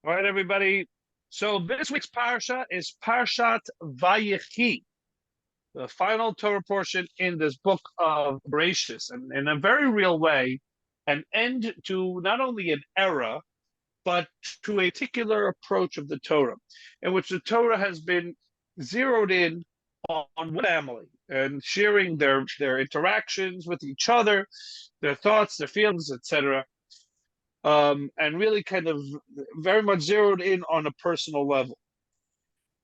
All right, everybody. So this week's parsha is Parshat Vayechi, the final Torah portion in this book of Bereshit, and in a very real way, an end to not only an era, but to a particular approach of the Torah, in which the Torah has been zeroed in on one family and sharing their interactions with each other, their thoughts, their feelings, etc. And really kind of very much zeroed in on a personal level.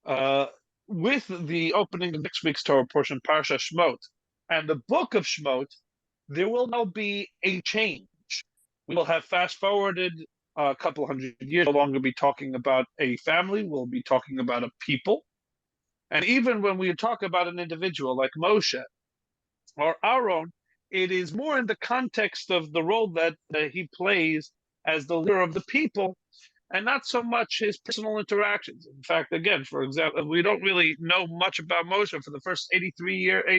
Uh, with the opening of next week's Torah portion, Parsha Shmot, and the book of Shmot, there will now be a change. We will have fast forwarded a couple hundred years, no longer be talking about a family, we'll be talking about a people. And even when we talk about an individual like Moshe or Aaron, it is more in the context of the role that he plays as the leader of the people and not so much his personal interactions. In fact, again, for example, we don't really know much about Moshe for the first 80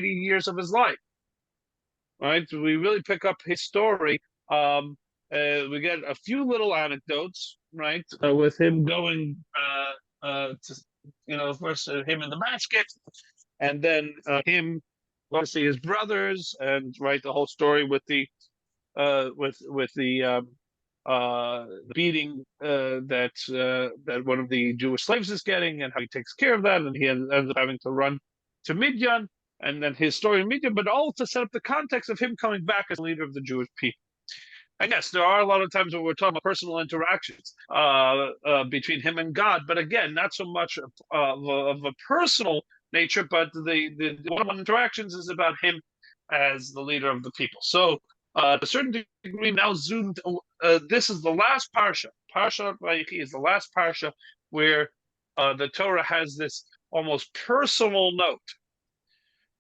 years of his life, right? We really pick up his story. We get a few little anecdotes, right, with him going to, first him in the basket, and then him obviously his brothers, and right the whole story with the beating that one of the Jewish slaves is getting, and how he takes care of that, and he ends up having to run to Midian, and then his story in Midian, but all to set up the context of him coming back as leader of the Jewish people. And yes, there are a lot of times when we're talking about personal interactions between him and God, but again, not so much of a personal nature, but the one-on-one interactions is about him as the leader of the people. So, to a certain degree, now zoomed. This is the last parsha. Parsha Vayechi is the last parsha where the Torah has this almost personal note,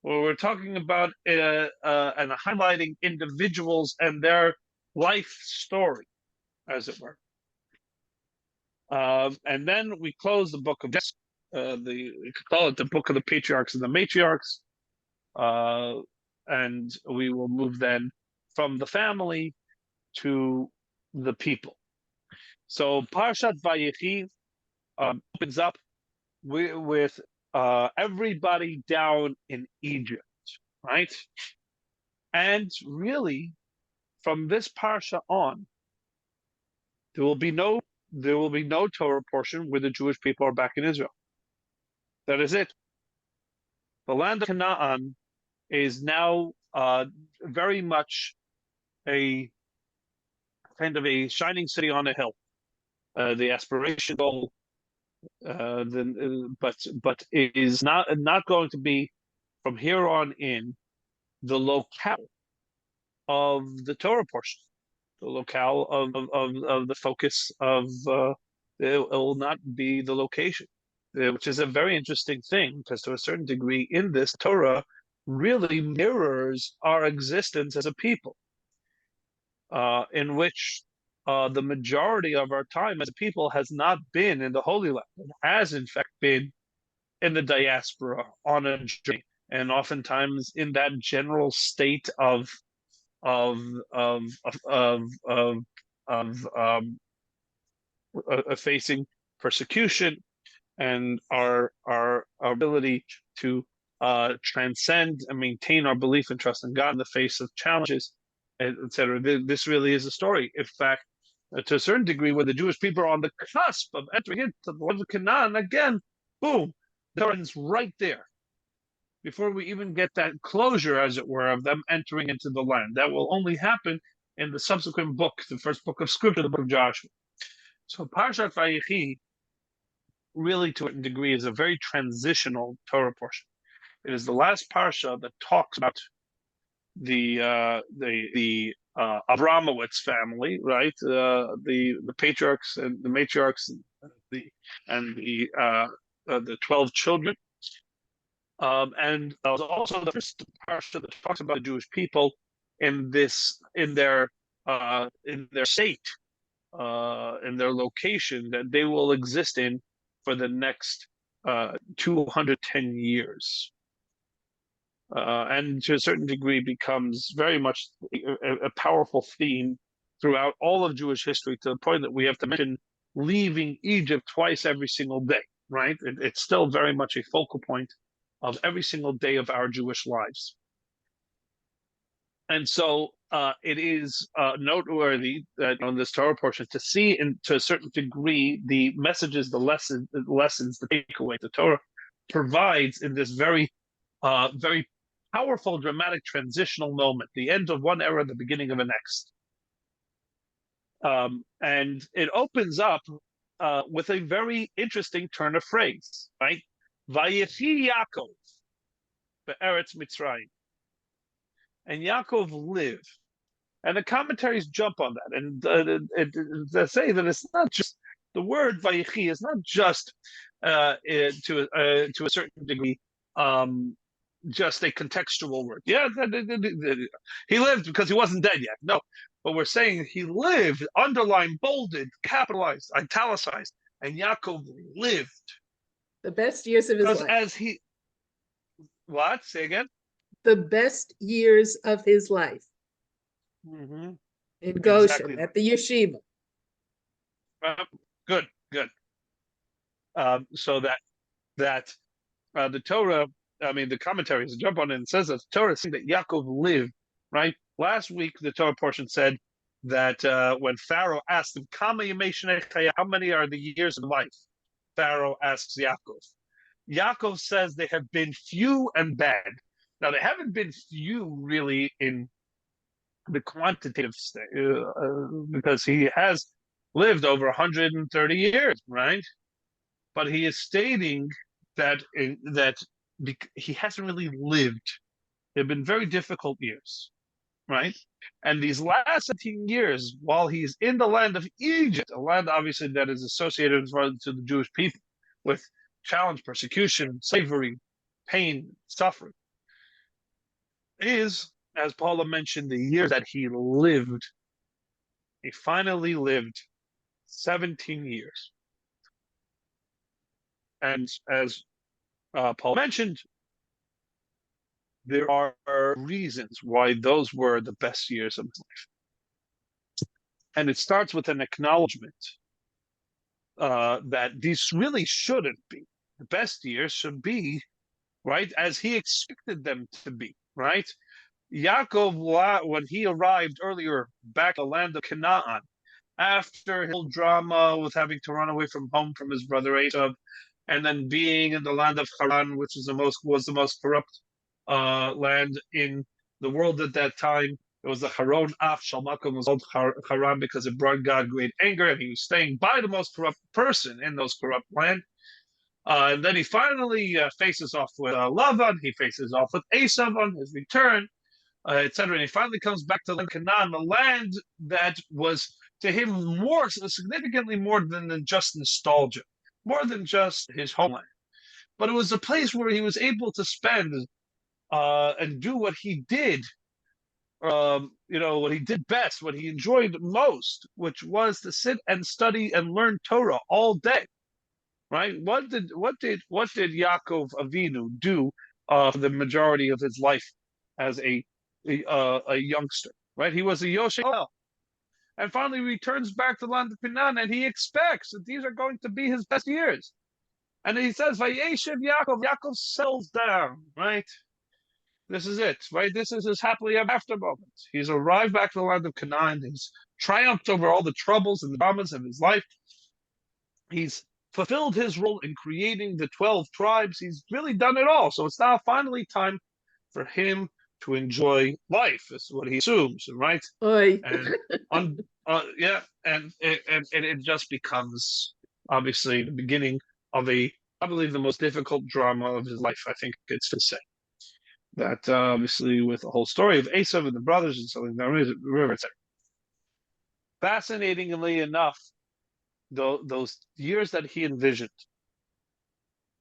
where we're talking about and highlighting individuals and their life story, as it were. And then we close the book of we could call it the book of the patriarchs and the matriarchs, and we will move then from the family to the people. So Parshat Vayechi opens up with everybody down in Egypt, right? And really, from this parsha on, there will be no Torah portion where the Jewish people are back in Israel. That is it. The land of Canaan is now very much a kind of a shining city on a hill. The aspiration goal, but it is not going to be from here on in the locale of the Torah portion, the locale of the focus of it will not be the location, which is a very interesting thing because to a certain degree in this Torah really mirrors our existence as a people, in which the majority of our time as a people has not been in the Holy Land. It has, in fact, been in the diaspora on a journey, and oftentimes in that general state of of of of, of facing persecution, and our ability to transcend and maintain our belief and trust in God in the face of challenges, etc. This really is a story. In fact, to a certain degree, when the Jewish people are on the cusp of entering into the land of Canaan, again, boom, the Torah's right there before we even get that closure, as it were, of them entering into the land. That will only happen in the subsequent book, the first book of Scripture, the book of Joshua. So Parshat Vayechi, really to a degree, is a very transitional Torah portion. It is the last parsha that talks about the Abramowitz family, right? The patriarchs and the matriarchs, and the 12 children. And also the first parsha that talks about the Jewish people in their state, in their location that they will exist in for the next 210 years. And to a certain degree becomes very much a powerful theme throughout all of Jewish history, to the point that we have to mention leaving Egypt twice every single day, right? It's still very much a focal point of every single day of our Jewish lives. And so it is noteworthy that on this Torah portion to see, to a certain degree, the messages, the lessons, the takeaway the Torah provides in this very powerful, dramatic transitional moment, the end of one era, the beginning of the next. And it opens up with a very interesting turn of phrase, right? Vayechi Yaakov be'eretz Mitzrayim. And Yaakov lived. And the commentaries jump on that. And they say that it's not just, the word Vayechi is not just, to a certain degree, just a contextual word. Yeah, he lived because he wasn't dead yet. No, but we're saying he lived, underlined, bolded, capitalized, italicized, and Yaakov lived. The best years of his life. Because what? Say again? The best years of his life. Mm-hmm. In Goshen, exactly. at the yeshiva. Good. So that the Torah, the commentaries jump on it and says that the Torah saying that Yaakov lived, right? Last week, the Torah portion said that when Pharaoh asked him, how many are the years of life? Pharaoh asks Yaakov. Yaakov says they have been few and bad. Now, they haven't been few really in the quantitative state, because he has lived over 130 years, right? But he is stating that he hasn't really lived. They've been very difficult years, right? And these last 17 years, while he's in the land of Egypt, a land obviously that is associated to the Jewish people with challenge, persecution, slavery, pain, suffering, is, as Paula mentioned, the years that he lived. He finally lived 17 years. And as Paul mentioned, there are reasons why those were the best years of his life. And it starts with an acknowledgement that these really shouldn't be. The best years should be, right, as he expected them to be, right? Yaakov, when he arrived earlier back in the land of Canaan, after his whole drama with having to run away from home from his brother Esau, and then being in the land of Haran, which was the most corrupt land in the world at that time. It was the Haron Af Shalmakom was called Haran because it brought God great anger, and he was staying by the most corrupt person in those corrupt land. And then he finally faces off with Lavan. He faces off with Esau on his return, etc. And he finally comes back to Canaan, the land that was to him significantly more than just nostalgia, more than just his homeland. But it was a place where he was able to spend and do what he did, what he did best, what he enjoyed most, which was to sit and study and learn Torah all day. Right? What did Yaakov Avinu do for the majority of his life as a youngster? Right? He was a Yoshel, and finally returns back to the land of Canaan, and he expects that these are going to be his best years. And he says, Vayechi Yaakov. Yaakov settles down. Right? This is it, right? This is his happily ever after moment. He's arrived back to the land of Canaan. He's triumphed over all the troubles and the dramas of his life. He's fulfilled his role in creating the 12 tribes. He's really done it all. So it's now finally time for him to enjoy life, is what he assumes, right? Oy. And it just becomes obviously the beginning of I believe, the most difficult drama of his life. I think it's to say that obviously with the whole story of Esau and the brothers and something, river, etc. Fascinatingly enough, those years that he envisioned,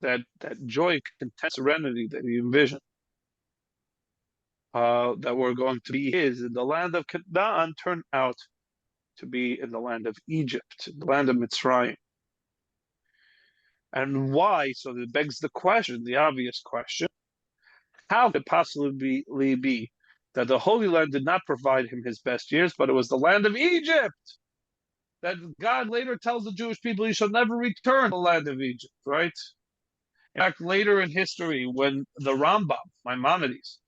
that joy, content, serenity that he envisioned, that were going to be his in the land of Canaan, turned out to be in the land of Egypt, the land of Mitzrayim. And why? So that begs the question, the obvious question: how could it possibly be that the Holy Land did not provide him his best years, but it was the land of Egypt that God later tells the Jewish people, you shall never return to the land of Egypt, right? In fact, later in history, when the Rambam, Maimonides,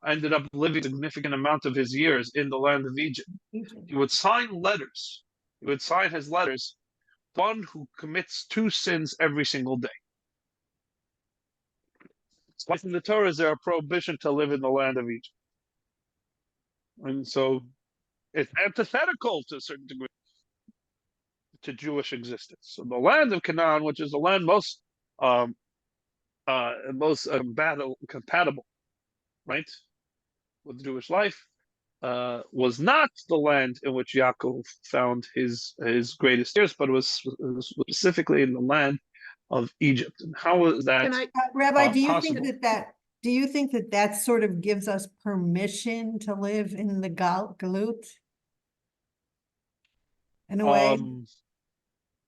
ended up living a significant amount of his years in the land of Egypt, he would sign letters. He would sign his letters, one who commits 2 sins every single day. Like in the Torah, is there a prohibition to live in the land of Egypt? And so it's antithetical to a certain degree to Jewish existence. So the land of Canaan, which is the land um, most compatible, right, with Jewish life, was not the land in which Yaakov found his greatest years, but was specifically in the land of Egypt. And how is that Rabbi, possible? Do you think that sort of gives us permission to live in the galut? In a way?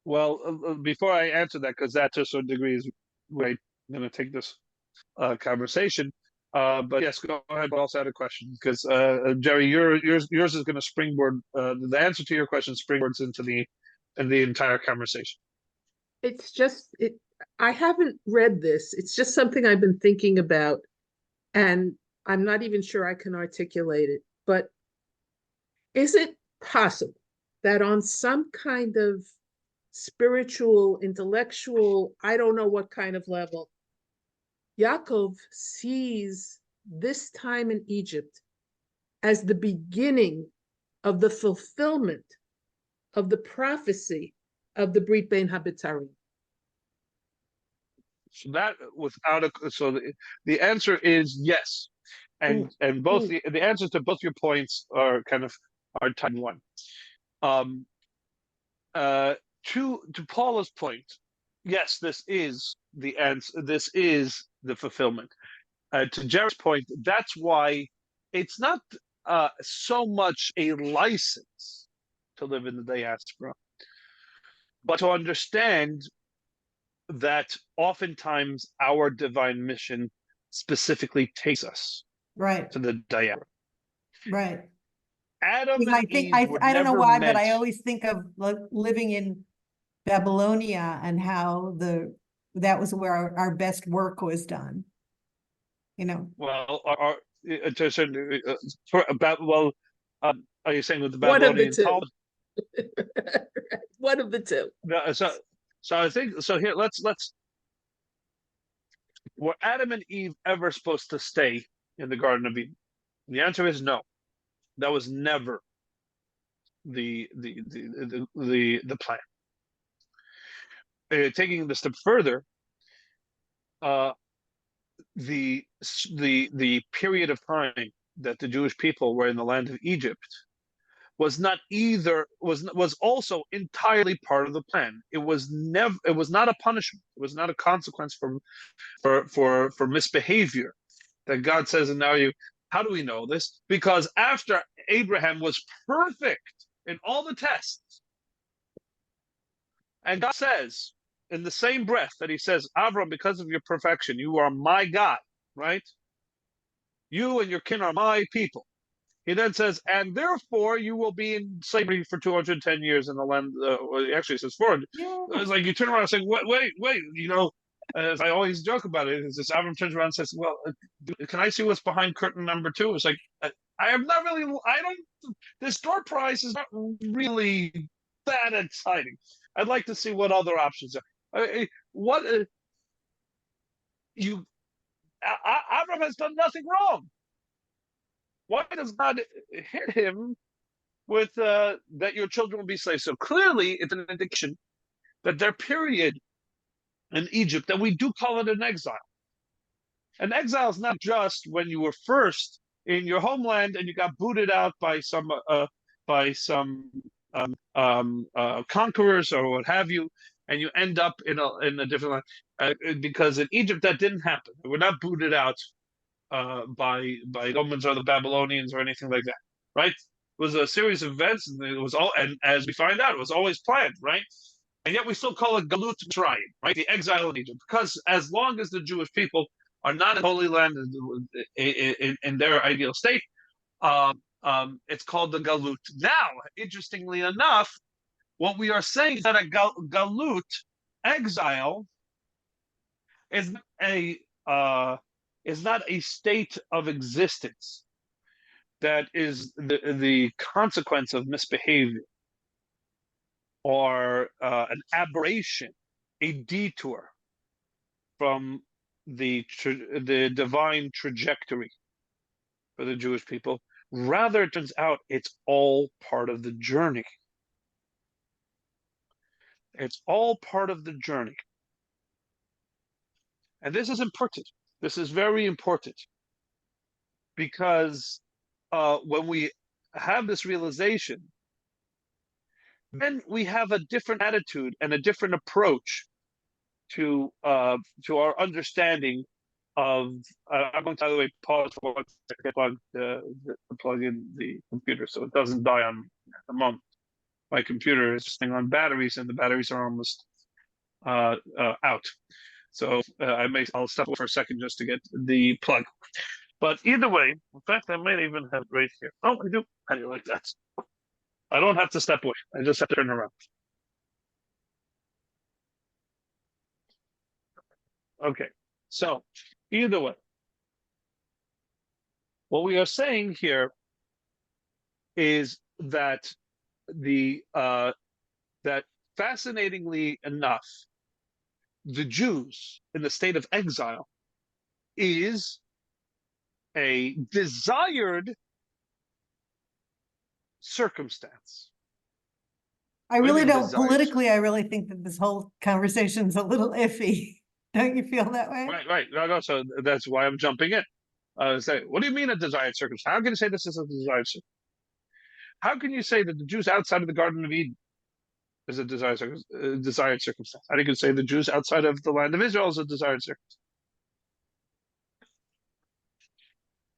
Well, before I answer that, because that to a certain degree is where I'm going to take this conversation. But yes, go ahead. But also had a question because Jerry, yours is going to springboard. The answer to your question springboards into the entire conversation. It's just I haven't read this. It's just something I've been thinking about, and I'm not even sure I can articulate it. But is it possible that on some kind of spiritual, intellectual, I don't know what kind of level, Yaakov sees this time in Egypt as the beginning of the fulfillment of the prophecy of the Brit Bein HaBetarim? So that the answer is yes, and both the answers to both your points are tied in one. To Paula's point, yes, this is the answer. This is the fulfillment. To Jerry's point, that's why it's not so much a license to live in the diaspora, but to understand that oftentimes our divine mission specifically takes us Right. to the diaspora. Right. Adam and Eve were I don't know never why, meant. but I always think of living in Babylonia and how that was where our best work was done. You know. Well, to a certain degree, are you saying with the One of the Babylonian two. Talmud? One of the two. No, so I think so. Here, let's. Were Adam and Eve ever supposed to stay in the Garden of Eden? And the answer is no. That was never the plan. Taking it a step further, the period of time that the Jewish people were in the land of Egypt was also entirely part of the plan. It was not a punishment. It was not a consequence for misbehavior that God says, and now how do we know this? Because after Abraham was perfect in all the tests, and God says in the same breath that he says, Avram, because of your perfection, you are my God, right? You and your kin are my people. He then says, and therefore you will be in slavery for 210 years in the land. Actually, it says 400. Yeah. It's like you turn around and say, wait, as I always joke about it, is this Avram turns around and says, well, can I see what's behind curtain number 2? It's like, this door prize is not really that exciting. I'd like to see what other options are. Avram has done nothing wrong. Why does God hit him with that your children will be slaves? So clearly, it's an indication that their period in Egypt, that we do call it an exile. An exile is not just when you were first in your homeland and you got booted out by some conquerors or what have you, and you end up in a different land. Because in Egypt that didn't happen. We're not booted out by the Romans or the Babylonians or anything like that, right? It was a series of events, and it was all, and as we find out, it was always planned, right? And yet we still call it Galut Mitzrayim, right? The exile in Egypt, because as long as the Jewish people are not in Holy Land in their ideal state, it's called the Galut. Now, interestingly enough, What we are saying is that a galut, exile, is not a state of existence that is the consequence of misbehavior or an aberration, a detour from the divine trajectory for the Jewish people. Rather, it turns out it's all part of the journey. It's all part of the journey. And this is important. This is very important because when we have this realization, then we have a different attitude and a different approach to our understanding of. I'm going to, by the way, pause for 1 second, plug in the computer so it doesn't die on me at the moment. My computer is sitting on batteries, and the batteries are almost out. So I'll step away for a second just to get the plug. But either way, in fact, I might even have it right here. Oh, I do. How do you like that? I don't have to step away. I just have to turn around. Okay. So either way, what we are saying here is that that fascinatingly enough, the Jews in the state of exile is a desired circumstance. I What do you really mean don't, desired? politically, I really think that this whole conversation's a little iffy. Don't you feel that way? Right. No, so that's why I'm jumping in. Say, what do you mean a desired circumstance? How can you say this is a desired circumstance? How can you say that the Jews outside of the Garden of Eden is a desired circumstance? How do you say the Jews outside of the land of Israel is a desired circumstance?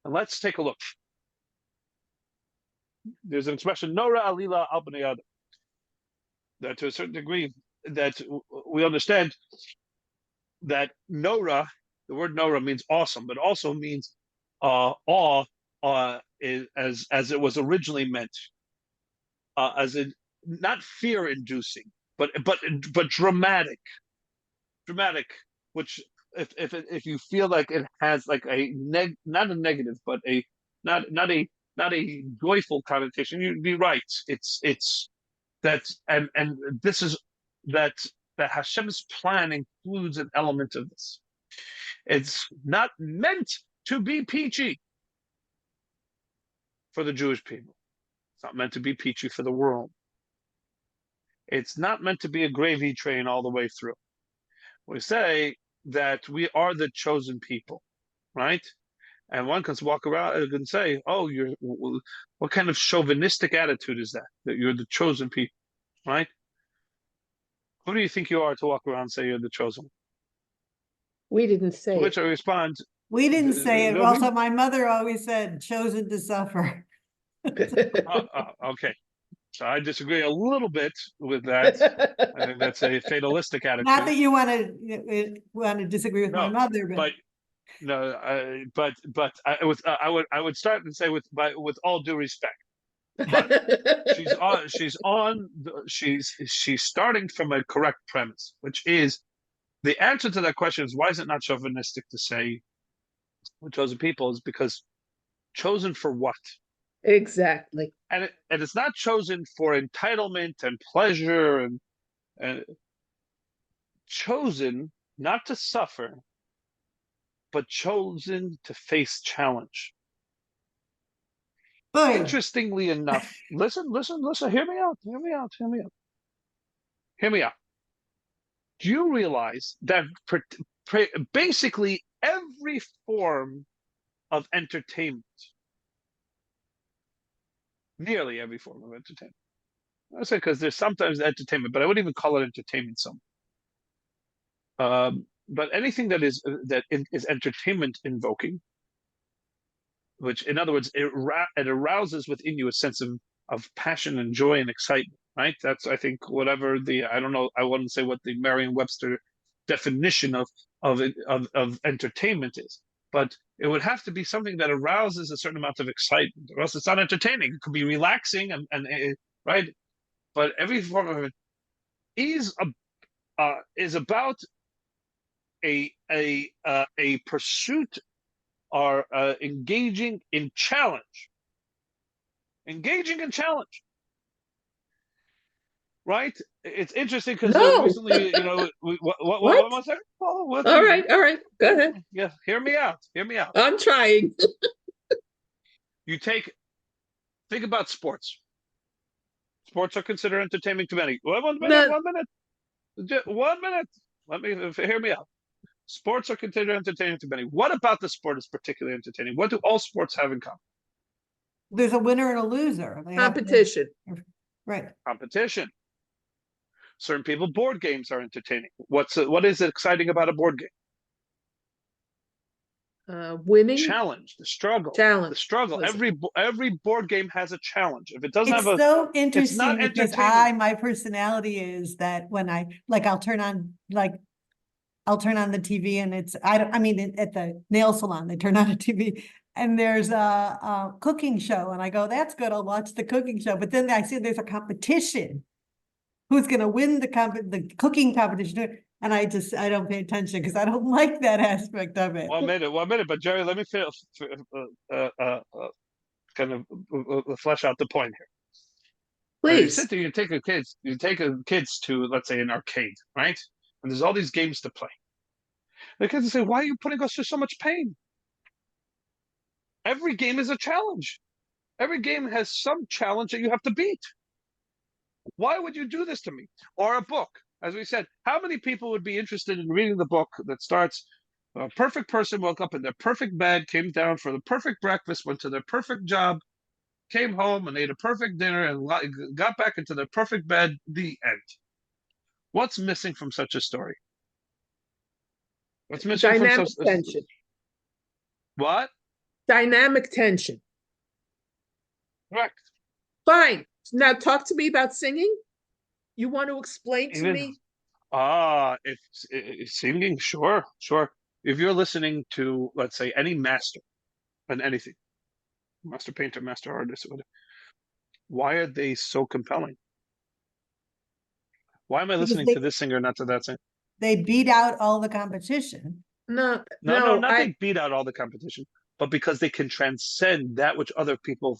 And let's take a look. There's an expression, Nora Alila al Bnei Adam, that to a certain degree that we understand that Nora, the word Nora means awesome, but also means awe as it was originally meant, as in not fear-inducing, but dramatic, which if you feel like it has like not a negative, but not a joyful connotation, you'd be right. It's that, and this is that Hashem's plan includes an element of this. It's not meant to be peachy for the Jewish people. It's not meant to be peachy for the world. It's not meant to be a gravy train all the way through. We say that we are the chosen people, right? And one can walk around and say, "Oh, what kind of chauvinistic attitude is that? That you're the chosen people, right? Who do you think you are to walk around and say you're the chosen?" We didn't To say which it. I respond, We didn't say it. no, Also, my mother always said, chosen to suffer. okay. So I disagree a little bit with that. I think that's a fatalistic attitude. Not that you want to disagree with my No, mother, but no, but I would start and say with all due respect, but she's starting from a correct premise, which is the answer to that question is, why is it not chauvinistic to say we're chosen people? Is because chosen for what? Exactly. And it's not chosen for entitlement and pleasure and chosen not to suffer, but chosen to face challenge. boy, Interestingly enough, listen, hear me out. Do you realize that basically every form of entertainment, nearly every form of entertainment, I say because there's sometimes entertainment, but I wouldn't even call it entertainment some. But anything that is entertainment invoking, which in other words, it arouses within you a sense of passion and joy and excitement, right? That's, I think, whatever I don't know, I wouldn't say what the Merriam-Webster definition of entertainment is, but it would have to be something that arouses a certain amount of excitement, or else it's not entertaining. It could be relaxing and right, but every form of is about a pursuit or engaging in challenge. Engaging in challenge. Right? It's interesting because No. recently, what What? was that? Oh, what All right, all right. Go ahead. Yeah, hear me out. Hear me out. I'm trying. You think about sports. Sports are considered entertainment to many. 1 minute, No, 1 minute. 1 minute. Let me hear me out. Sports are considered entertaining to many. What about the sport is particularly entertaining? What do all sports have in common? There's a winner and a loser. They have to- competition. right. Competition. Certain people, board games are entertaining. What is exciting about a board game? Winning Challenge, the struggle, challenge. the struggle. Listen. Every board game has a challenge. If it doesn't It's have so it's not interesting because entertaining. my personality is that when I'll turn on the TV and I mean, at the nail salon, they turn on a TV and there's a cooking show and I go, that's good. I'll watch the cooking show. But then I see there's a competition. Who's going to win the cooking competition? And I don't pay attention because I don't like that aspect of it. 1 minute. But Jerry, let me kind of flesh out the point here. You Please. sit there, you take kids to, let's say, an arcade, right? And there's all these games to play. The kids say, "Why are you putting us through so much pain?" Every game is a challenge. Every game has some challenge that you have to beat. Why would you do this to me? Or a book, as we said, how many people would be interested in reading the book that starts, a perfect person woke up in their perfect bed, came down for the perfect breakfast, went to their perfect job, came home and ate a perfect dinner and got back into their perfect bed, the end. What's missing from such a story? What's missing from Dynamic such tension. what? Dynamic tension. Correct. Fine. Now talk to me about singing. You want to explain to Even me? if singing, sure. If you're listening to, let's say, any master and anything, master painter, master artist, whatever, why are they so compelling? Why am I Because listening to this singer, not to that singer? they beat out all the competition. No, No, no, not they beat out all the competition, but because they can transcend that which other people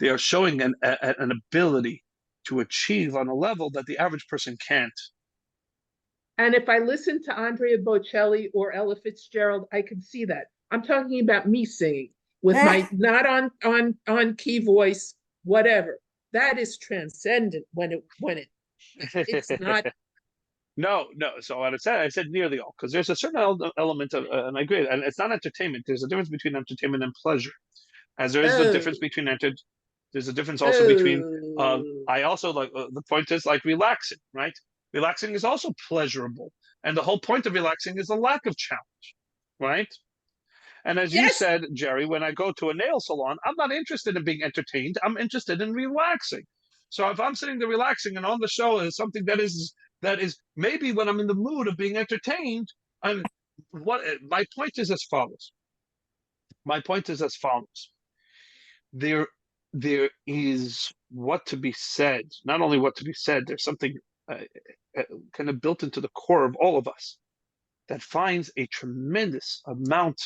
they are showing an ability to achieve on a level that the average person can't. and if I listen to Andrea Bocelli or Ella Fitzgerald, I can see that. I'm talking about me singing with my not on key voice, whatever. That is transcendent it's not. No. So what I said nearly all, because there's a certain element of, and I agree, and it's not entertainment. There's a difference between entertainment and pleasure, as there is a Oh, difference between There's a difference also between. oh. I also like the point is like relaxing, right? Relaxing is also pleasurable, and the whole point of relaxing is a lack of challenge, right? And as you Yes, said, Jerry, when I go to a nail salon, I'm not interested in being entertained. I'm interested in relaxing. So if I'm sitting there relaxing and on the show is something that is maybe when I'm in the mood of being entertained, I'm what my point is as follows. My point is as follows. There there is what to be said. Not only what to be said, there's something kind of built into the core of all of us that finds a tremendous amount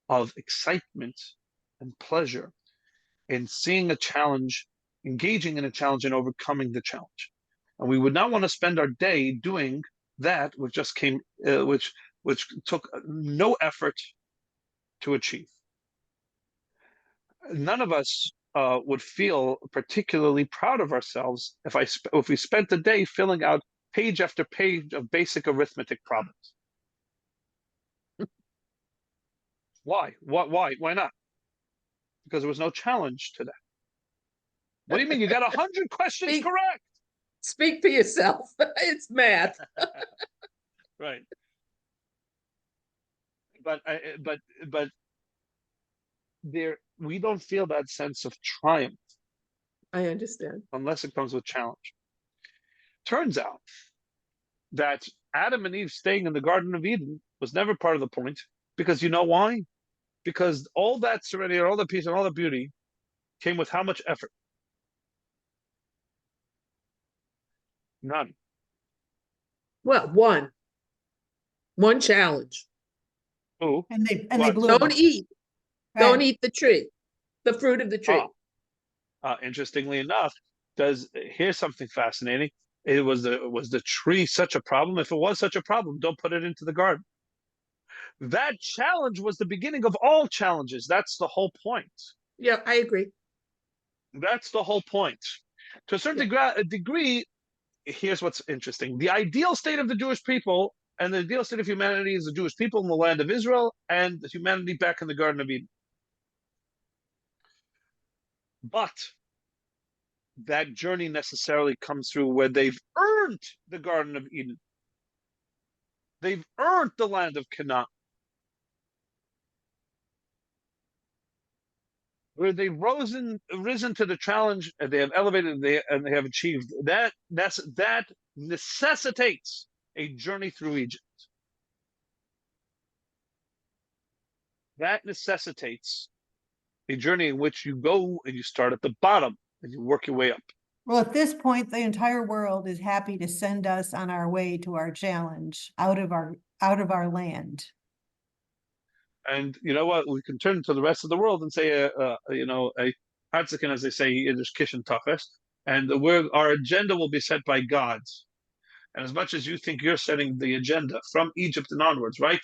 of excitement and pleasure in seeing a challenge, engaging in a challenge, and overcoming the challenge. And we would not want to spend our day doing that, which just came, which took no effort to achieve. None of us would feel particularly proud of ourselves if we spent the day filling out page after page of basic arithmetic problems. Why? Why not? Because there was no challenge to that. What do you mean? You got 100 questions speak, correct. speak for yourself. It's math. Right. But there we don't feel that sense of triumph I understand. unless it comes with challenge. Turns out that Adam and Eve staying in the Garden of Eden was never part of the point, because you know why? Because all that serenity, all the peace, and all the beauty came with how much effort? None. Well, one challenge. Oh, And they what? blew Don't it. eat. Don't Right. eat the tree, the fruit of the tree. Interestingly enough, here's something fascinating. Was the tree such a problem? If it was such a problem, don't put it into the garden. That challenge was the beginning of all challenges. That's the whole point. Yeah, I agree. That's the whole point. To a certain degree, here's what's interesting. The ideal state of the Jewish people and the ideal state of humanity is the Jewish people in the land of Israel and the humanity back in the Garden of Eden. But that journey necessarily comes through where they've earned the Garden of Eden. They've earned the land of Canaan. Where they've risen to the challenge, and they have elevated, and they have achieved that. That necessitates a journey through Egypt. That necessitates a journey in which you go and you start at the bottom and you work your way up. Well, at this point, the entire world is happy to send us on our way to our challenge out of our land. And you know what? We can turn to the rest of the world and say, a Hatzikin, as they say, is Kishin Tafes, and our agenda will be set by God's. And as much as you think you're setting the agenda from Egypt and onwards, right?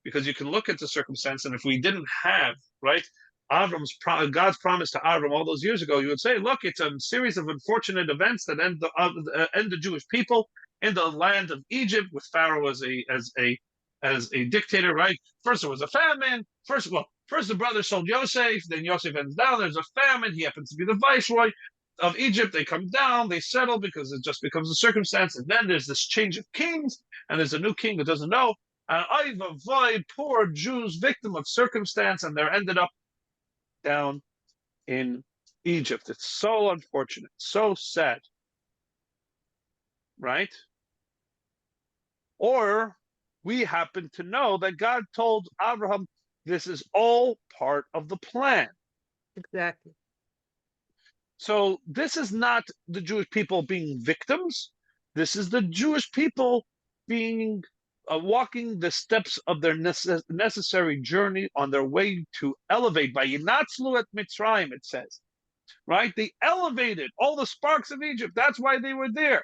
Because you can look at the circumstance, and if we didn't have, right, God's promise to Avram all those years ago, you would say, look, it's a series of unfortunate events that end the Jewish people in the land of Egypt with Pharaoh as a dictator, right? First there was a famine. First the brothers sold Yosef. Then Yosef ends down. There's a famine. He happens to be the viceroy of Egypt. They come down. They settle because it just becomes a circumstance. And then there's this change of kings, and there's a new king that doesn't know. And poor Jews, victim of circumstance, and they're ended up down in Egypt. It's so unfortunate, so sad, right? Or we happen to know that God told Abraham, this is all part of the plan. Exactly. So this is not the Jewish people being victims. This is the Jewish people being walking the steps of their necessary journey on their way to elevate. By Yinatzlu at Mitzrayim, it says, right? They elevated all the sparks of Egypt. That's why they were there.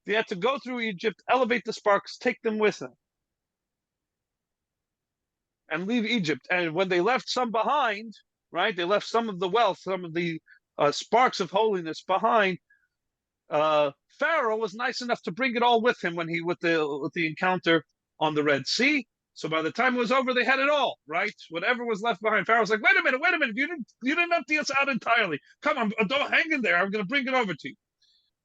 They had to go through Egypt, elevate the sparks, take them with them, and leave Egypt. And when they left some behind, right? They left some of the wealth, some of the sparks of holiness behind. Pharaoh was nice enough to bring it all with him when with the encounter on the Red Sea. So by the time it was over, they had it all, right? Whatever was left behind. Pharaoh's like, wait a minute, you didn't empty us out entirely. Come on, don't hang in there. I'm going to bring it over to you,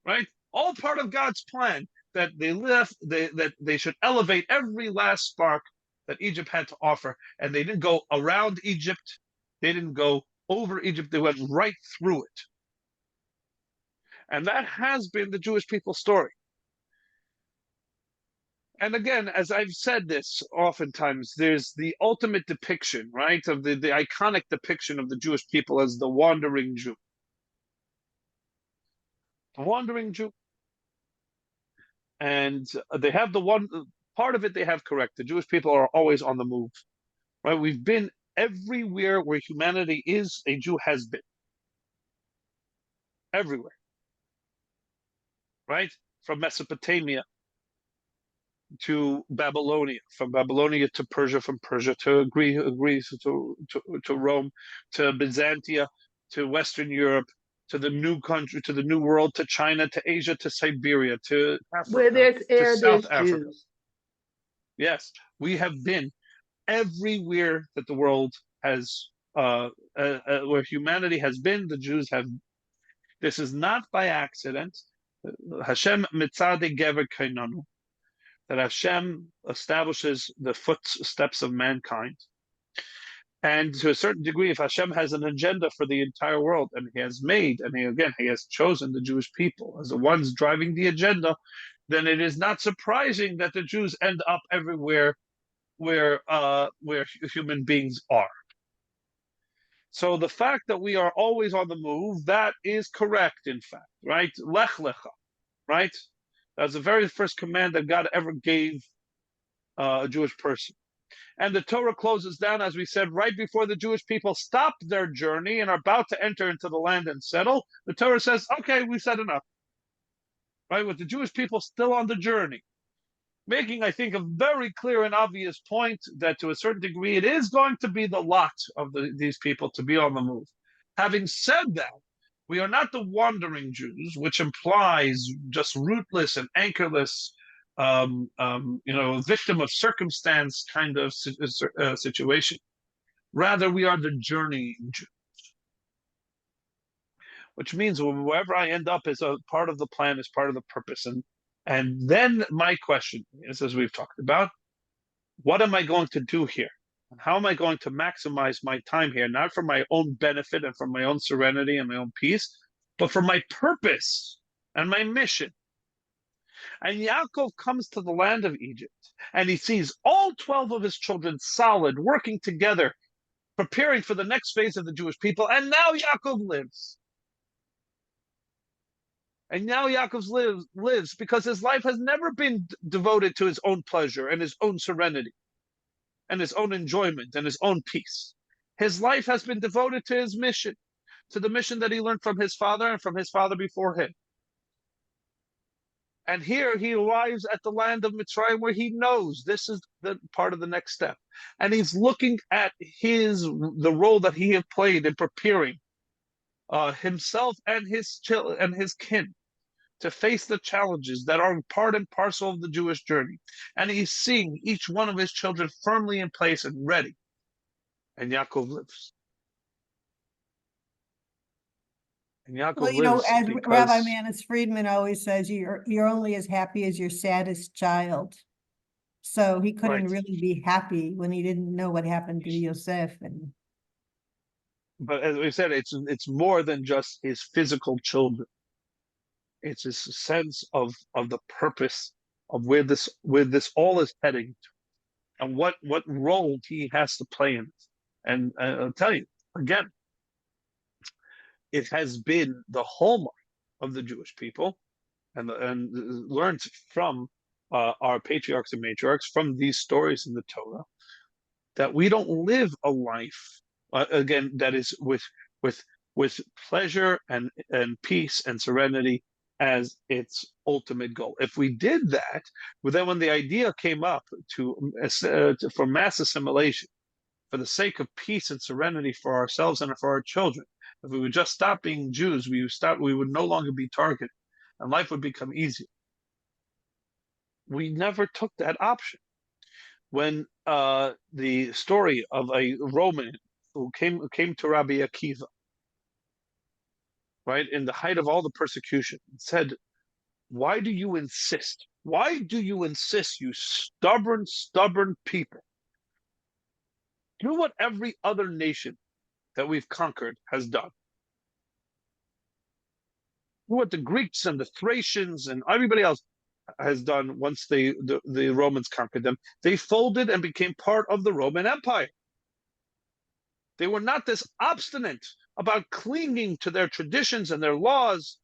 right? All part of God's plan that that they should elevate every last spark that Egypt had to offer. And they didn't go around Egypt. They didn't go over Egypt. They went right through it. And that has been the Jewish people's story. And again, as I've said this oftentimes, there's the ultimate depiction, right, of the iconic depiction of the Jewish people as the wandering Jew. The wandering Jew. And they have the one part of it they have correct. The Jewish people are always on the move, right? We've been everywhere where humanity is, a Jew has been. Everywhere, right? From Mesopotamia to Babylonia, from Babylonia to Persia, from Persia to Greece to Rome, to Byzantia, to Western Europe, to the new country, to the new world, to China, to Asia, to Siberia, to Africa, Where there's air, to there's South Africa. Jews. Yes, we have been everywhere that the world has, where humanity has been, the Jews have. This is not by accident. Hashem mitzade gever kainanu, that Hashem establishes the footsteps of mankind. And to a certain degree, if Hashem has an agenda for the entire world, and he has made, and he has chosen the Jewish people as the ones driving the agenda, then it is not surprising that the Jews end up everywhere where human beings are. So the fact that we are always on the move, that is correct, in fact, right? Lech lecha, right? That's the very first command that God ever gave a Jewish person. And the Torah closes down, as we said, right before the Jewish people stop their journey and are about to enter into the land and settle. The Torah says, okay, we've said enough. Right? With the Jewish people still on the journey. Making, I think, a very clear and obvious point that to a certain degree, it is going to be the lot of these people to be on the move. Having said that, we are not the wandering Jews, which implies just rootless and anchorless, victim of circumstance kind of situation. Rather, we are the journeying Jew, which means wherever I end up is a part of the plan, is part of the purpose. And then my question is, as we've talked about, what am I going to do here? How am I going to maximize my time here, not for my own benefit and for my own serenity and my own peace, but for my purpose and my mission? And Yaakov comes to the land of Egypt, and he sees all 12 of his children solid, working together, preparing for the next phase of the Jewish people. And now Yaakov lives. And now Yaakov lives because his life has never been devoted to his own pleasure and his own serenity and his own enjoyment and his own peace. His life has been devoted to his mission, to the mission that he learned from his father and from his father before him. And here he arrives at the land of Mitzrayim, where he knows this is the part of the next step. And he's looking at the role that he had played in preparing himself and his kin to face the challenges that are part and parcel of the Jewish journey. And he's seeing each one of his children firmly in place and ready. And Yaakov lives. And Yaakov lives as because Rabbi Manis Friedman always says, you're only as happy as your saddest child. So he couldn't really be happy when he didn't know what happened to Yosef. But as we said, it's more than just his physical children. It's a sense of the purpose of where this all is heading to, and what role he has to play in it. And I'll tell you again, it has been the hallmark of the Jewish people, and learned from our patriarchs and matriarchs, from these stories in the Torah, that we don't live a life again that is with pleasure and peace and serenity as its ultimate goal. If we did that, well, then when the idea came up for mass assimilation, for the sake of peace and serenity for ourselves and for our children, if we would just stop being Jews, we would no longer be targeted, and life would become easier. We never took that option. When the story of a Roman who came to Rabbi Akiva, right, in the height of all the persecution, and said, why do you insist? Why do you insist, you stubborn people? Do what every other nation that we've conquered has done. Do what the Greeks and the Thracians and everybody else has done once the Romans conquered them. They folded and became part of the Roman Empire. They were not this obstinate about clinging to their traditions and their laws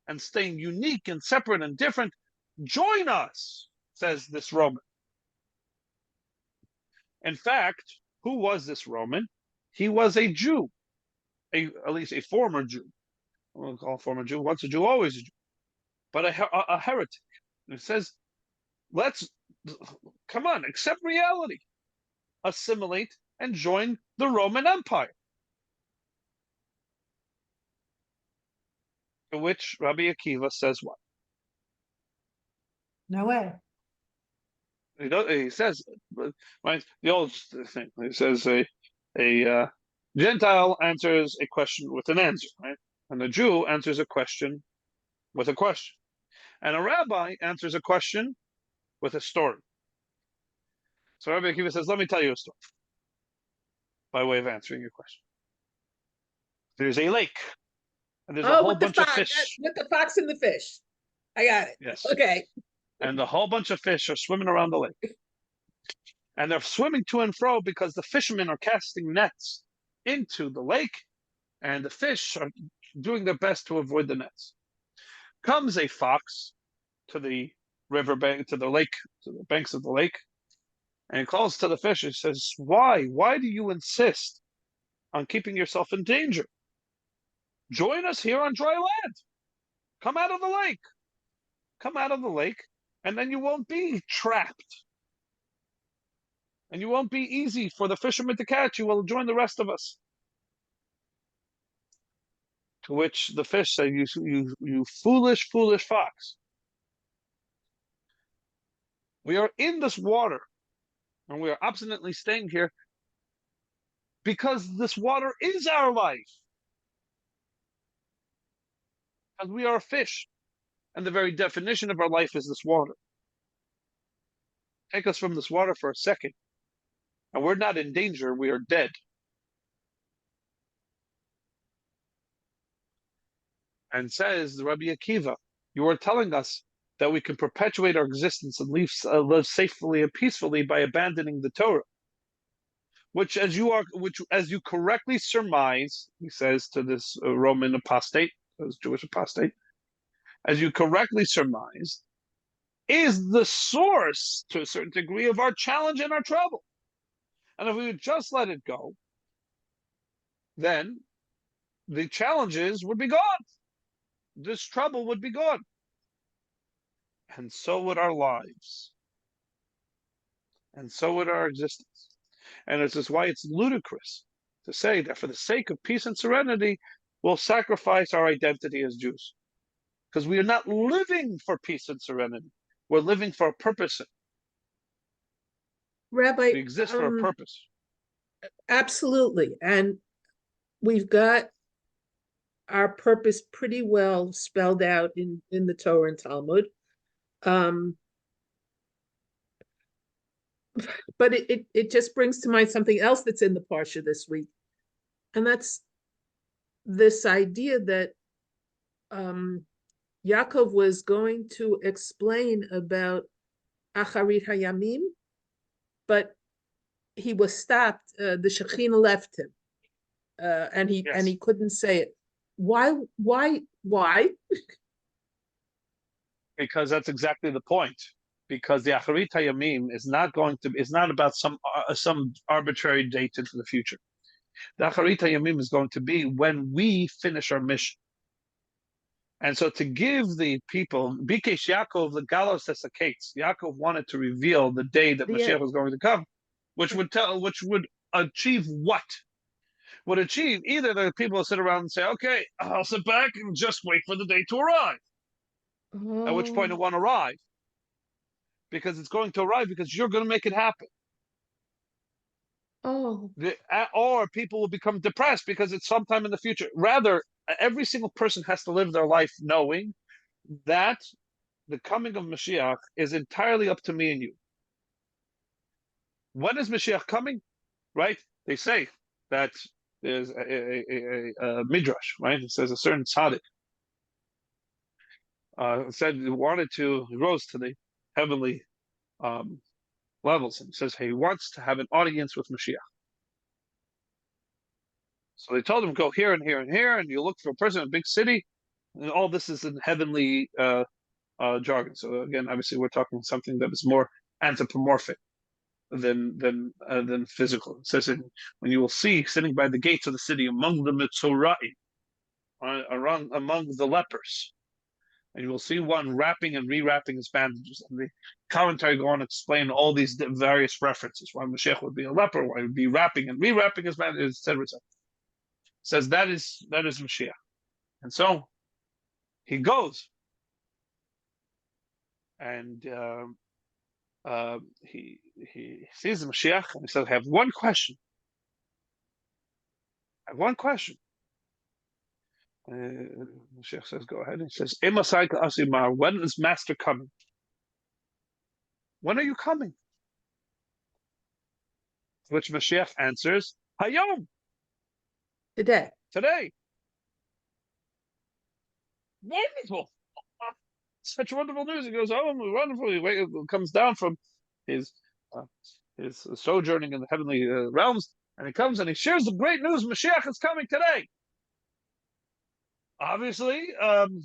and staying unique and separate and different. Join us, says this Roman. In fact, who was this Roman? He was a Jew, at least a former Jew. We'll call a former Jew. Once a Jew, always a Jew. But a heretic. And it says, come on, accept reality. Assimilate and join the Roman Empire. To which Rabbi Akiva says what? No way. He says, right, the old thing. He says a Gentile answers a question with an answer, right? And a Jew answers a question with a question. And a rabbi answers a question with a story. So Rabbi Akiva says, let me tell you a story by way of answering your question. There's a lake, and there's a whole bunch of fish. With the fox and the fish. I got it. Yes. Okay. And the whole bunch of fish are swimming around the lake. And they're swimming to and fro because the fishermen are casting nets into the lake, and the fish are doing their best to avoid the nets. Comes a fox to the riverbank, to the lake, to the banks of the lake, and he calls to the fish. He says, "Why? Why do you insist on keeping yourself in danger? Join us here on dry land. Come out of the lake. Come out of the lake, and then you won't be trapped. And you won't be easy for the fishermen to catch. You will join the rest of us." To which the fish said, you foolish, foolish fox. We are in this water, and we are obstinately staying here because this water is our life. Because we are a fish, and the very definition of our life is this water. Take us from this water for a second, and we're not in danger, we are dead. And says Rabbi Akiva, you are telling us that we can perpetuate our existence and live safely and peacefully by abandoning the Torah, which, as you correctly surmise, he says to this Roman apostate, this Jewish apostate, as you correctly surmise, is the source to a certain degree of our challenge and our trouble. And if we would just let it go, then the challenges would be gone. This trouble would be gone. And so would our lives. And so would our existence. And this is why it's ludicrous to say that for the sake of peace and serenity, we'll sacrifice our identity as Jews. Because we are not living for peace and serenity. We're living for a purpose. Rabbi, We exist for a purpose. Absolutely. And we've got our purpose pretty well spelled out in the Torah and Talmud. But it just brings to mind something else that's in the Parsha this week. And that's this idea that Yaakov was going to explain about Acharit Hayamim, but he was stopped. The Shekhinah left him, and he couldn't say it. Why? Because that's exactly the point. Because the Acharit Hayamim is not about some arbitrary date into the future. The Acharit Hayamim is going to be when we finish our mission. And so to give the people, Bikesh Yaakov, the Galos Esakates, Yaakov wanted to reveal the day that Mashiach was going to come, which would achieve what? Would achieve either the people will sit around and say, okay, I'll sit back and just wait for the day to arrive. At which point it won't arrive. Because it's going to arrive because you're going to make it happen. Or people will become depressed because it's sometime in the future. Rather, every single person has to live their life knowing that the coming of Mashiach is entirely up to me and you. When is Mashiach coming? Right? They say that there's a midrash, right? It says a certain tzaddik said he rose to the heavenly levels, and he says he wants to have an audience with Mashiach. So they told him, go here and here and here, and you look for a person in a big city, and all this is in heavenly jargon. So again, obviously, we're talking something that is more anthropomorphic than physical. It says when you will see sitting by the gates of the city among the Mitzorai, among the lepers, and you will see one wrapping and rewrapping his bandages. And the commentary go on to explain all these various references, why Mashiach would be a leper, why he would be wrapping and rewrapping his bandages, etc. Says that is Mashiach. And so he goes, and he sees the Mashiach, and he says, I have one question. Mashiach says, go ahead. He says, when is Master coming? When are you coming? To which Mashiach answers, Hayom. Today. Wonderful. Such wonderful news. He goes home, wonderful. He comes down from his sojourning in the heavenly realms, and he comes and he shares the great news, Mashiach is coming today. Obviously,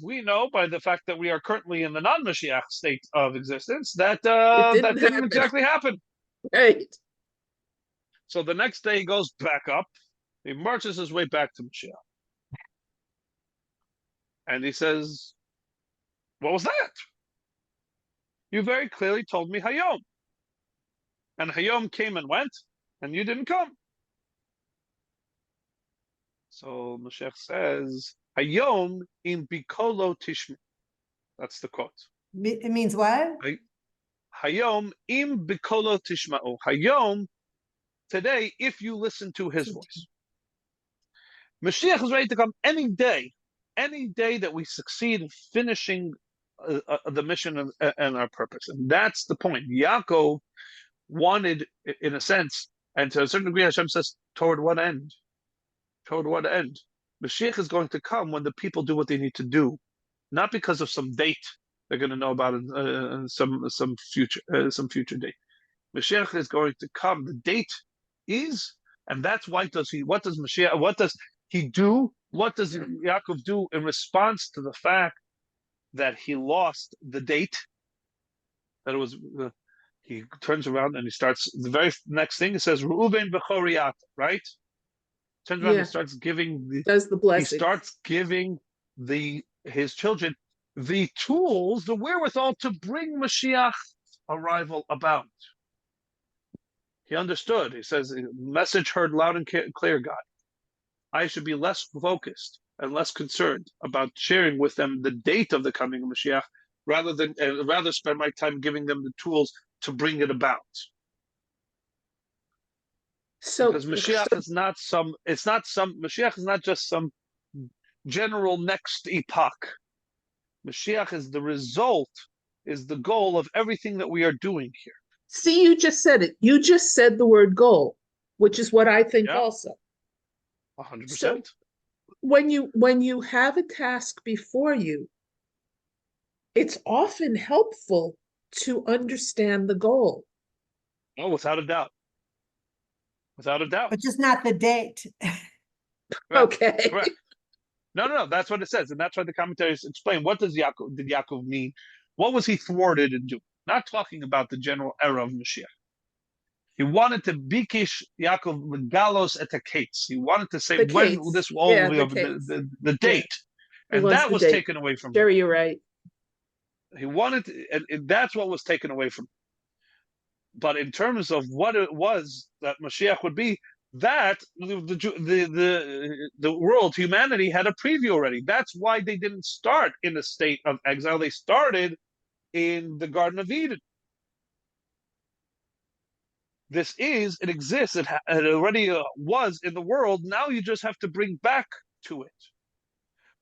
we know by the fact that we are currently in the non-Mashiach state of existence that It that didn't didn't happen. exactly happen. Right. So the next day he goes back up. He marches his way back to Mashiach. And he says, what was that? You very clearly told me Hayom. And Hayom came and went, and you didn't come. So Mashiach says, Hayom in Bikolo Tishmi. That's the quote. It means what? Hayom im Bikolo Tishma'u. Hayom, today, if you listen to his voice. Mashiach is ready to come any day that we succeed in finishing the mission and our purpose. And that's the point. Yaakov wanted, in a sense, and to a certain degree, Hashem says, toward what end? Toward what end? Mashiach is going to come when the people do what they need to do, not because of some date they're going to know about in some future date. Mashiach is going to come. The date is, and that's why what does Mashiach, what does he do? What does Yaakov do in response to the fact that he lost the date? That it was, he turns around and he starts, the very next thing, it says, Reuven b'choriyat, right? Turns around and starts giving does the blessing. He starts giving his children the tools, the wherewithal to bring Mashiach's arrival about. He understood. He says, message heard loud and clear, God. I should be less focused and less concerned about sharing with them the date of the coming of Mashiach, rather spend my time giving them the tools to bring it about. So because Mashiach is not Mashiach is not just some general next epoch. Mashiach is the result, is the goal of everything that we are doing here. See, you just said it. You just said the word goal, which is what I think also. 100%. So when you have a task before you, it's often helpful to understand the goal. Oh, without a doubt. Without a doubt. But just not the date. Okay. Correct. No, that's what it says. And that's why the commentaries explain, what did Yaakov mean? What was he thwarted in doing? Not talking about the general era of Mashiach. He wanted to bikish Yaakov Megalos et Kates. He wanted to say when this will all be over, the date. Yeah. And that was taken away from him. Jerry, you're right. He wanted to, and that's what was taken away from him. But in terms of what it was that Mashiach would be, that the world, humanity had a preview already. That's why they didn't start in a state of exile. They started in the Garden of Eden. It exists. It already was in the world. Now you just have to bring back to it.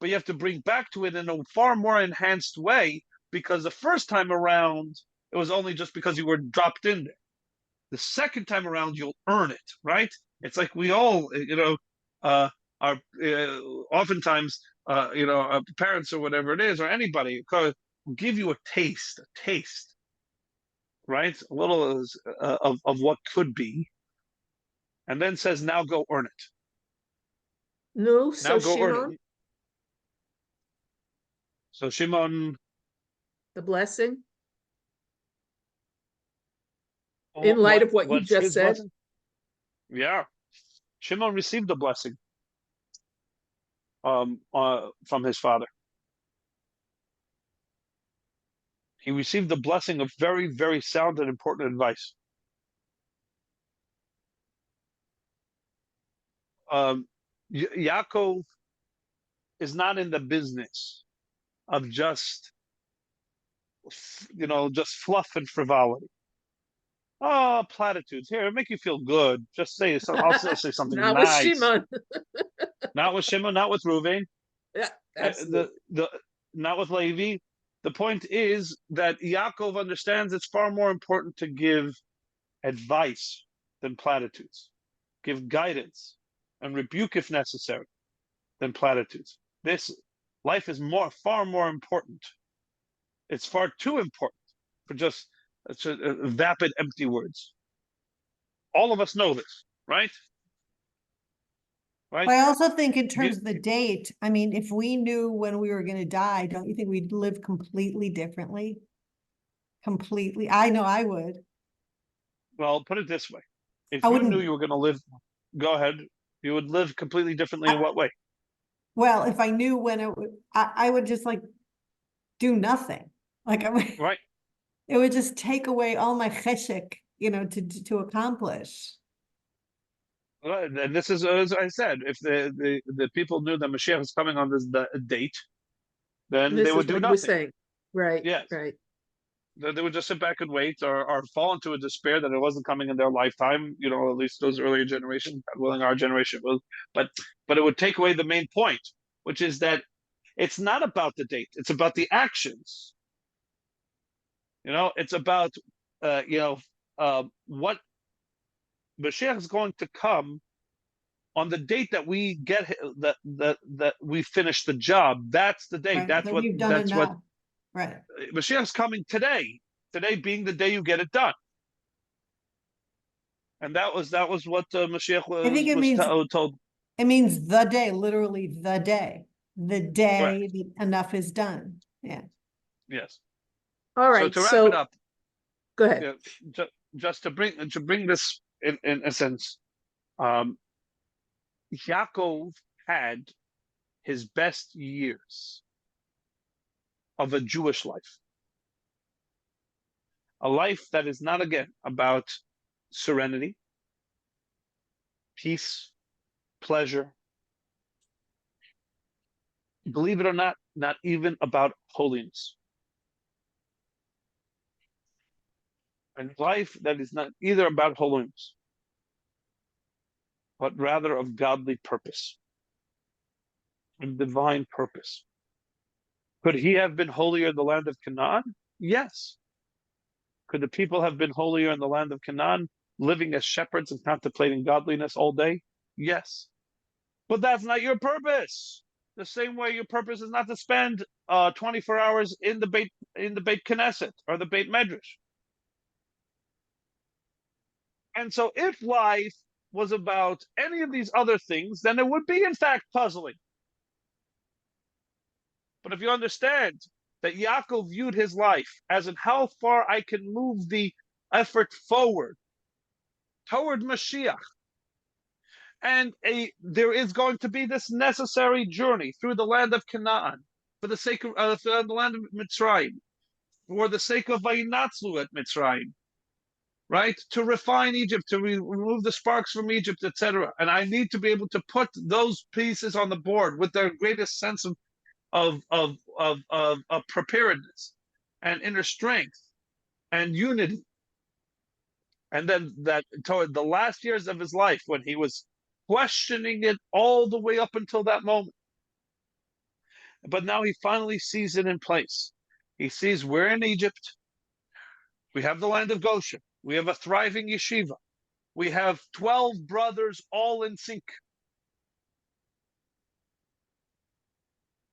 But you have to bring back to it in a far more enhanced way, because the first time around, it was only just because you were dropped in there. The second time around, you'll earn it, right? It's like we all, are oftentimes, parents or whatever it is, or anybody, will give you a taste, right? A little of what could be, and then says, now go earn it. No, so Shimon? So Shimon... The blessing? In light of what you just said? Blessing? Yeah. Shimon received the blessing from his father. He received the blessing of very, very sound and important advice. Yaakov is not in the business of just fluff and frivolity. Oh, platitudes. Here, make you feel good. Just say something. I'll say something not nice. With Shimon. Not with Shimon, not with Reuven. Yeah, absolutely. Not with Levi. The point is that Yaakov understands it's far more important to give advice than platitudes. Give guidance and rebuke if necessary than platitudes. Life is far more important. It's far too important for just vapid, empty words. All of us know this, right? right? But I also think in terms You- of the date, I mean, if we knew when we were gonna die, don't you think we'd live completely differently? Completely, I know I would. well, put it this way: I if you knew wouldn't, you were going to live, go ahead. You would live completely differently in I- what way? well, if I knew when it would, I would just like do nothing. Like I would, Right. it would just take away all my cheshek, to accomplish. Right, and this is as I said: if the people knew that Mashiach was coming on this date, then they This would is do what you were nothing. saying. Right, Yes, right. they would just sit back and wait, or fall into a despair that it wasn't coming in their lifetime. At least those earlier generations, God willing, our generation will. But it would take away the main point, which is that it's not about the date; it's about the actions. It's about what Mashiach is going to come on the date that we get that we finish the job. That's the date. Right, that we've done That's what enough. Right. Mashiach's coming today. Today being the day you get it done. And that was what Mashiach I think told. it means the day, literally the day Correct. that enough is done. Yeah. Yes. All So right, to wrap it so up, go ahead. yeah, just to bring this in a sense, um, Yaakov had his best years of a Jewish life, a life that is not again about serenity, peace, pleasure. Believe it or not even about holiness. And life that is not either about holiness, but rather of godly purpose and divine purpose. Could he have been holier in the land of Canaan? Yes. Could the people have been holier in the land of Canaan, living as shepherds and contemplating godliness all day? Yes. But that's not your purpose. The same way your purpose is not to spend 24 hours in the Beit Knesset or the Beit Medrash. And so if life was about any of these other things, then it would be in fact puzzling. But if you understand that Yaakov viewed his life as in how far I can move the effort forward toward Mashiach, and there is going to be this necessary journey through the land of Canaan for the sake of the land of Mitzrayim, for the sake of Vayinatzlu at Mitzrayim, right? To refine Egypt, to remove the sparks from Egypt, etc. And I need to be able to put those pieces on the board with their greatest sense of preparedness and inner strength and unity. And then that toward the last years of his life, when he was questioning it all the way up until that moment. But now he finally sees it in place. He sees we're in Egypt. We have the land of Goshen. We have a thriving yeshiva. We have 12 brothers all in sync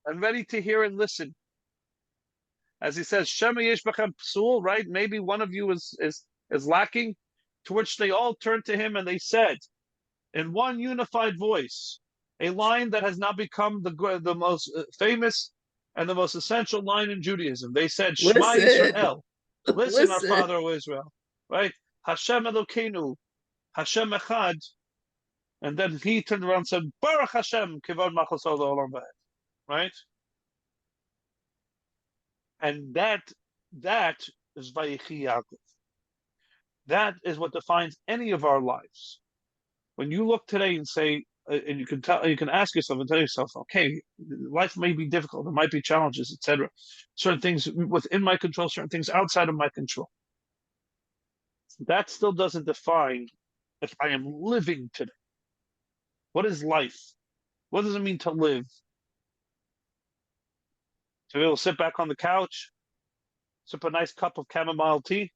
and ready to hear and listen. As he says, Shema yesh b'chem psul, right? Maybe one of you is lacking, to which they all turned to him and they said, in one unified voice, a line that has now become the most famous and the most essential line in Judaism. They said, Shema Listen, Yisrael, listen, our listen. Father, O Israel, right? Hashem Elokeinu, Hashem Echad. And then he turned around and said, Baruch Hashem, Kivod Machosol Olam V'ed, right? And that is Vayechi Yaakov. That is what defines any of our lives. When you look today and say, and you can ask yourself and tell yourself, okay, life may be difficult, there might be challenges, etc. Certain things within my control, certain things outside of my control. That still doesn't define if I am living today. What is life? What does it mean to live? To be able to sit back on the couch, sip a nice cup of chamomile tea.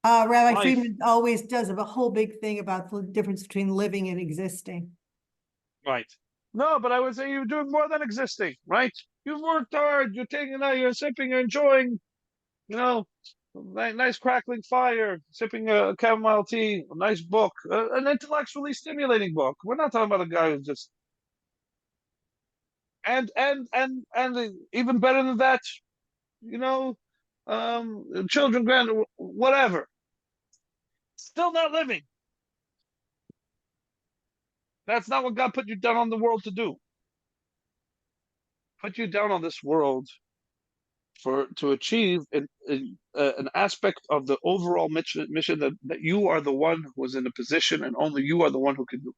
Rabbi Life. Friedman always does a whole big thing about the difference between living and existing. Right. No, but I would say you're doing more than existing, right? You've worked hard, you're taking out, you're sipping, you're enjoying, nice crackling fire, sipping a chamomile tea, a nice book, an intellectually stimulating book. We're not talking about a guy who just and even better than that, you know, children, grand, whatever. Still not living. That's not what God put you down on the world to do. Put you down on this world to achieve an aspect of the overall mission that you are the one who is in a position and only you are the one who can do.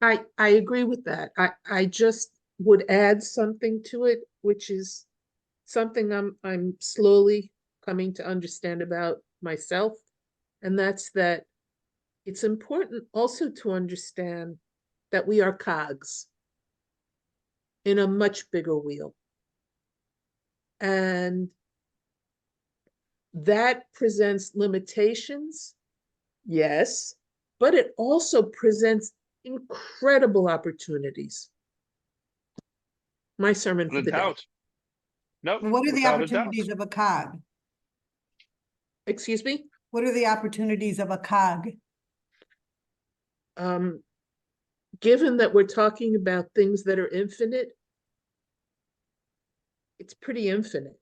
I agree with that. I just would add something to it, which is something I'm slowly coming to understand about myself, and that's that it's important also to understand that we are cogs in a much bigger wheel. And that presents limitations, yes, but it also presents incredible opportunities. My sermon for Without a the day. doubt. No, What are the without a doubt. opportunities of a cog? Excuse me? What are the opportunities of a cog? Given that we're talking about things that are infinite, it's pretty infinite.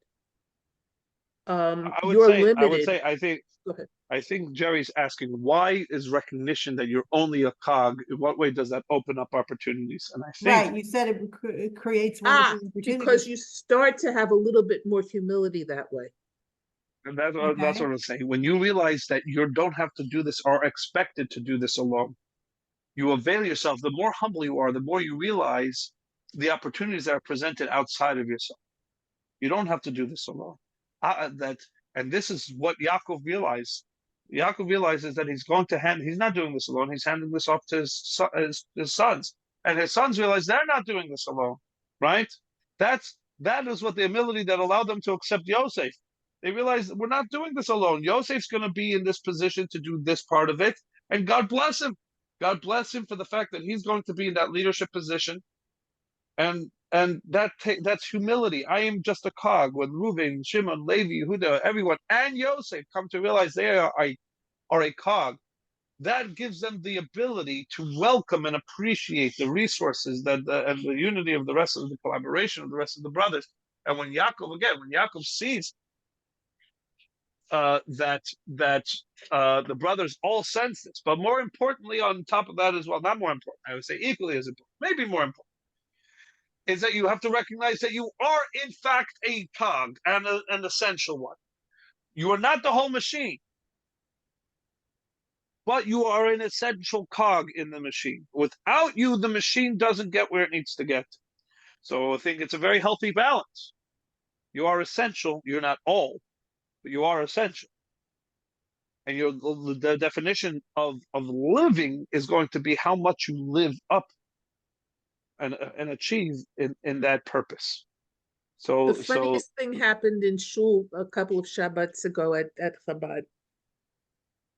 I would You're say, limited. Go ahead. I think Jerry's asking, why is recognition that you're only a cog? In what way does that open up opportunities? And I think, Right, you said it creates Ah, wonderful because opportunities. you start to have a little bit more humility that way. and that's Okay. what I'm saying. When you realize that you don't have to do this or expected to do this alone, you avail yourself. The more humble you are, the more you realize the opportunities that are presented outside of yourself. You don't have to do this alone. And this is what Yaakov realized. Yaakov realizes that he's not doing this alone. He's handing this off to his sons. And his sons realize they're not doing this alone, right? That is what the humility that allowed them to accept Yosef. They realize we're not doing this alone. Yosef's going to be in this position to do this part of it. And God bless him. God bless him for the fact that he's going to be in that leadership position. And that's humility. I am just a cog. When Reuven, Shimon, Levi, Yehuda, everyone, and Yosef come to realize they are a cog, that gives them the ability to welcome and appreciate the resources and the unity of the rest of the collaboration of the rest of the brothers. And when Yaakov sees that the brothers all sense this, but more importantly, on top of that as well, not more important, I would say equally as important, maybe more important, is that you have to recognize that you are in fact a cog and an essential one. You are not the whole machine, but you are an essential cog in the machine. Without you, the machine doesn't get where it needs to get. So I think it's a very healthy balance. You are essential. You're not all, but you are essential. And the definition of living is going to be how much you live up and achieve in that purpose. The So funniest thing happened in shul a couple of Shabbats ago at Chabad.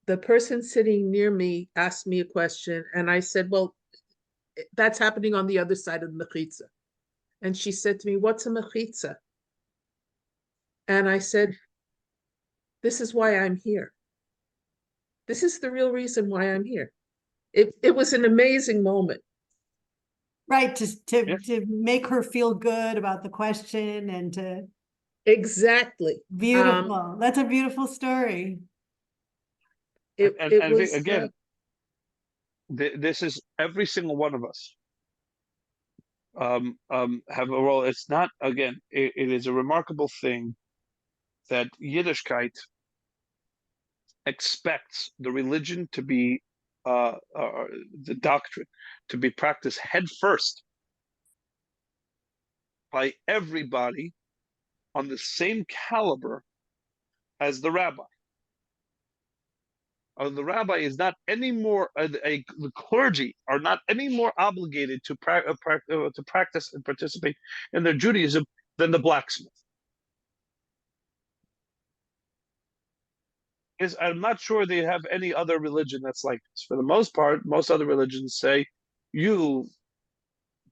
The person sitting near me asked me a question, and I said, well, that's happening on the other side of the mechitza. And she said to me, what's a mechitza? And I said, this is why I'm here. This is the real reason why I'm here. It was an amazing moment. Right, to make her feel good about the question and to Exactly. beautiful. That's a beautiful story. It was again, this is every single one of us have a role. It's not, again, it is a remarkable thing that Yiddishkeit expects the religion to be the doctrine to be practiced head first by everybody on the same caliber as the rabbi. The rabbi is not any more, the clergy are not any more obligated to practice and participate in their Judaism than the blacksmith. I'm not sure they have any other religion that's like this. For the most part, most other religions say you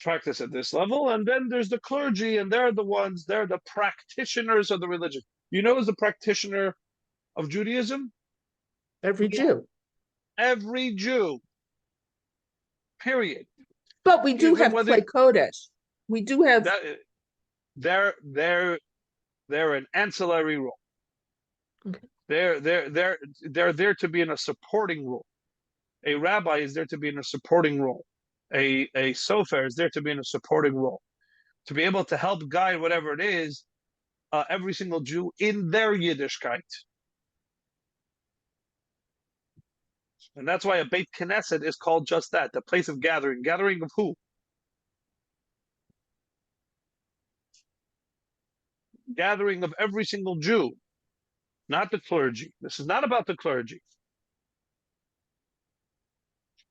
practice at this level, and then there's the clergy, and they're the practitioners of the religion. You know who's the practitioner of Judaism? Every Jew. Every Jew. Period. But we do Even have whether Clay Kodesh. We do have, that they're an ancillary role. Okay. They're there to be in a supporting role. A rabbi is there to be in a supporting role. A sofer is there to be in a supporting role, to be able to help guide whatever it is, every single Jew in their Yiddishkeit. And that's why a Beit Knesset is called just that, the place of gathering. Gathering of who? Gathering of every single Jew, not the clergy. This is not about the clergy.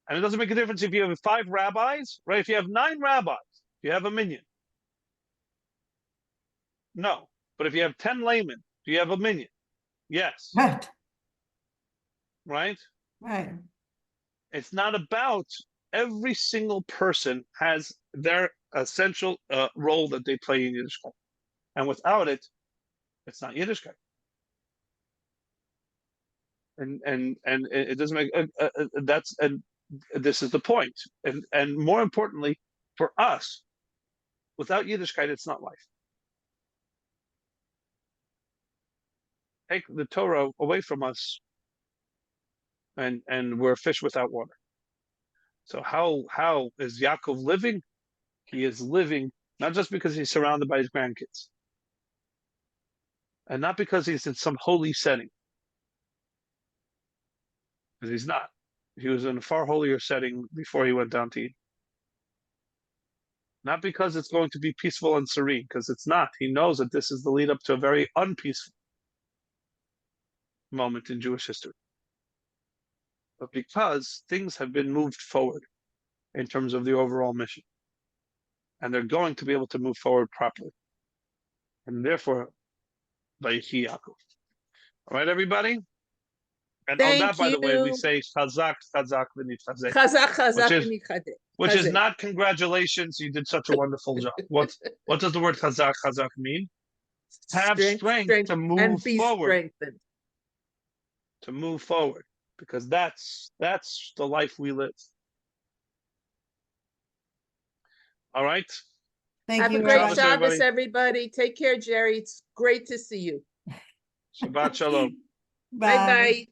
And it doesn't make a difference if you have 5 rabbis, right? If you have 9 rabbis, you have a minyan. No. But if you have 10 laymen, do you have a minyan? Yes. Right, Right? right. It's not about every single person has their essential role that they play in Yiddishkeit. And without it, it's not Yiddishkeit. And it doesn't make that's and this is the point. And more importantly, for us, without Yiddishkeit, it's not life. Take the Torah away from us, and we're fish without water. So how is Yaakov living? He is living not just because he's surrounded by his grandkids, and not because he's in some holy setting, because he's not. He was in a far holier setting before he went down to Eden. Not because it's going to be peaceful and serene, because it's not. He knows that this is the lead up to a very unpeaceful moment in Jewish history. But because things have been moved forward in terms of the overall mission, and they're going to be able to move forward properly. And therefore, Vayechi Yaakov. All right, everybody? And on that, thank by the way, we you. say chazak, chazak, v'nitchazek, Chazak, chazak, is- v'nichadeh. which is Chazek. not congratulations, you did such a wonderful job. What does the word chazak, chazak mean? Have strength to move and be forward. strengthened. To move forward, because that's the life we live. All right? Thank Have you, a great Shabbos, Rabbi. Shabbos, everybody. everybody. Take care, Jerry. It's great to see you. Shabbat shalom. Bye bye.